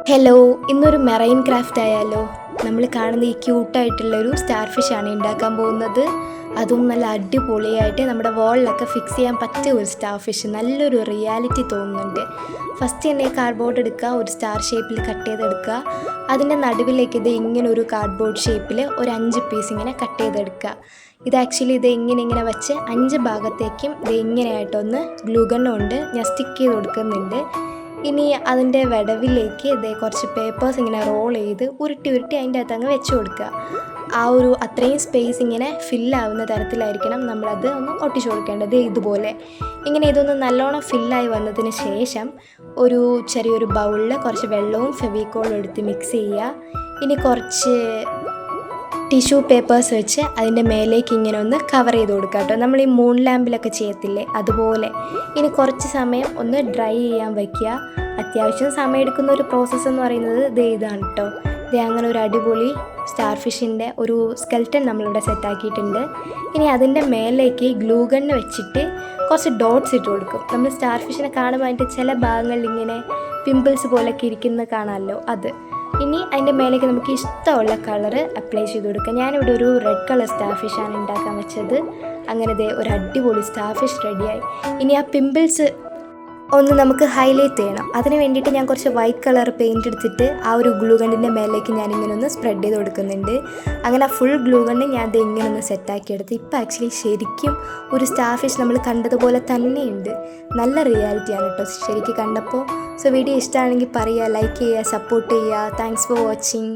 Hello, ഇന്നൊരു marine craft ആയാലോ? നമ്മൾ കാണുന്ന ഈ ക്യൂട്ടായിട്ടുള്ളൊരു സ്റ്റാർ ഫിഷാണ് ഉണ്ടാക്കാൻ പോകുന്നത്. അതും നല്ല അടിപൊളിയായിട്ട് നമ്മുടെ വാളിലൊക്കെ ഫിക്സ് ചെയ്യാൻ പറ്റിയ ഒരു സ്റ്റാർ ഫിഷ്. നല്ലൊരു റിയാലിറ്റി തോന്നുന്നുണ്ട്. ഫസ്റ്റ് തന്നെ കാർഡ്ബോർഡ് എടുക്കുക, ഒരു സ്റ്റാർ ഷേപ്പിൽ കട്ട് ചെയ്തെടുക്കുക. അതിൻ്റെ നടുവിലേക്ക് ഇത് ഇങ്ങനെ ഒരു കാർഡ്ബോർഡ് ഷേപ്പിൽ ഒരു 5 പീസ് ഇങ്ങനെ കട്ട് ചെയ്തെടുക്കുക. ഇത് ആക്ച്വലി ഇത് ഇങ്ങനെ വെച്ച് 5 ഭാഗത്തേക്കും ഇത് ഇങ്ങനെയായിട്ടൊന്ന് ഗ്ലൂ ഗൺ കൊണ്ട് ഞാൻ സ്റ്റിക്ക് ചെയ്ത് കൊടുക്കുന്നുണ്ട്. ഇനി അതിൻ്റെ വിടവിലേക്ക് ഇതേ കുറച്ച് പേപ്പേഴ്സ് ഇങ്ങനെ റോൾ ചെയ്ത് ഉരുട്ടി അതിൻ്റെ അകത്ത് അങ്ങ് വെച്ച് കൊടുക്കുക. ആ ഒരു അത്രയും സ്പേസ് ഇങ്ങനെ ഫില്ലാവുന്ന തരത്തിലായിരിക്കണം നമ്മളത് ഒന്ന് ഒട്ടിച്ചു കൊടുക്കേണ്ടത്. ഇതുപോലെ ഇങ്ങനെ ഇതൊന്ന് നല്ലോണം ഫില്ലായി വന്നതിന് ശേഷം ഒരു ചെറിയൊരു ബൗളിൽ കുറച്ച് വെള്ളവും ഫെവിക്കോളും എടുത്ത് മിക്സ് ചെയ്യുക. ഇനി കുറച്ച് ടിഷ്യൂ പേപ്പേഴ്സ് വെച്ച് അതിൻ്റെ മേലേക്ക് ഇങ്ങനെ ഒന്ന് കവർ ചെയ്ത് കൊടുക്കുക കേട്ടോ. നമ്മൾ ഈ മൂൺ ലാമ്പിലൊക്കെ ചെയ്യത്തില്ലേ, അതുപോലെ. ഇനി കുറച്ച് സമയം ഒന്ന് ഡ്രൈ ചെയ്യാൻ വയ്ക്കുക. അത്യാവശ്യം സമയം എടുക്കുന്ന ഒരു പ്രോസസ്സ് എന്ന് പറയുന്നത് ഇതാണ് കേട്ടോ. അങ്ങനെ ഒരു അടിപൊളി സ്റ്റാർ ഫിഷിൻ്റെ ഒരു സ്കെൽറ്റൻ നമ്മളിവിടെ സെറ്റാക്കിയിട്ടുണ്ട്. ഇനി അതിൻ്റെ മേലേക്ക് ഗ്ലൂ ഗണ്ണ് വെച്ചിട്ട് കുറച്ച് ഡോട്ട്സ് ഇട്ട് കൊടുക്കും. നമ്മൾ സ്റ്റാർ ഫിഷിനെ കാണുമ്പോൾ അതിൻ്റെ ചില ഭാഗങ്ങളിൽ ഇങ്ങനെ പിമ്പിൾസ് പോലൊക്കെ ഇരിക്കുന്നത് കാണാമല്ലോ, അത്. ഇനി അതിൻ്റെ മേലേക്ക് നമുക്ക് ഇഷ്ടമുള്ള കളറ് അപ്ലൈ ചെയ്ത് കൊടുക്കാം. ഞാനിവിടെ ഒരു റെഡ് കളർ സ്റ്റാർ ഫിഷാണ് ഉണ്ടാക്കാൻ വെച്ചത്. അങ്ങനെ ഒരു അടിപൊളി സ്റ്റാർ ഫിഷ് റെഡിയായി. ഇനി ആ പിമ്പിൾസ് ഒന്ന് നമുക്ക് ഹൈലൈറ്റ് ചെയ്യണം. അതിന് വേണ്ടിയിട്ട് ഞാൻ കുറച്ച് വൈറ്റ് കളർ പെയിൻറ്റ് എടുത്തിട്ട് ആ ഒരു ഗ്ലൂ ഗണ്ണിൻ്റെ മേലേക്ക് ഞാനിങ്ങനെ ഒന്ന് സ്പ്രെഡ് ചെയ്ത് കൊടുക്കുന്നുണ്ട്. അങ്ങനെ ആ ഫുൾ ഗ്ലൂ ഗണ്ണ് ഞാൻ അത് ഇങ്ങനെ ഒന്ന് സെറ്റാക്കിയെടുത്ത്. ഇപ്പോൾ ആക്ച്വലി ശരിക്കും ഒരു സ്റ്റാർ ഫിഷ് നമ്മൾ കണ്ടതുപോലെ തന്നെയുണ്ട്. നല്ല റിയാലിറ്റിയാണ് കേട്ടോ ശരിക്കും കണ്ടപ്പോൾ. സോ വീഡിയോ ഇഷ്ടമാണെങ്കിൽ പറയുക, ലൈക്ക് ചെയ്യുക, സപ്പോർട്ട് ചെയ്യുക. Thanks for watching.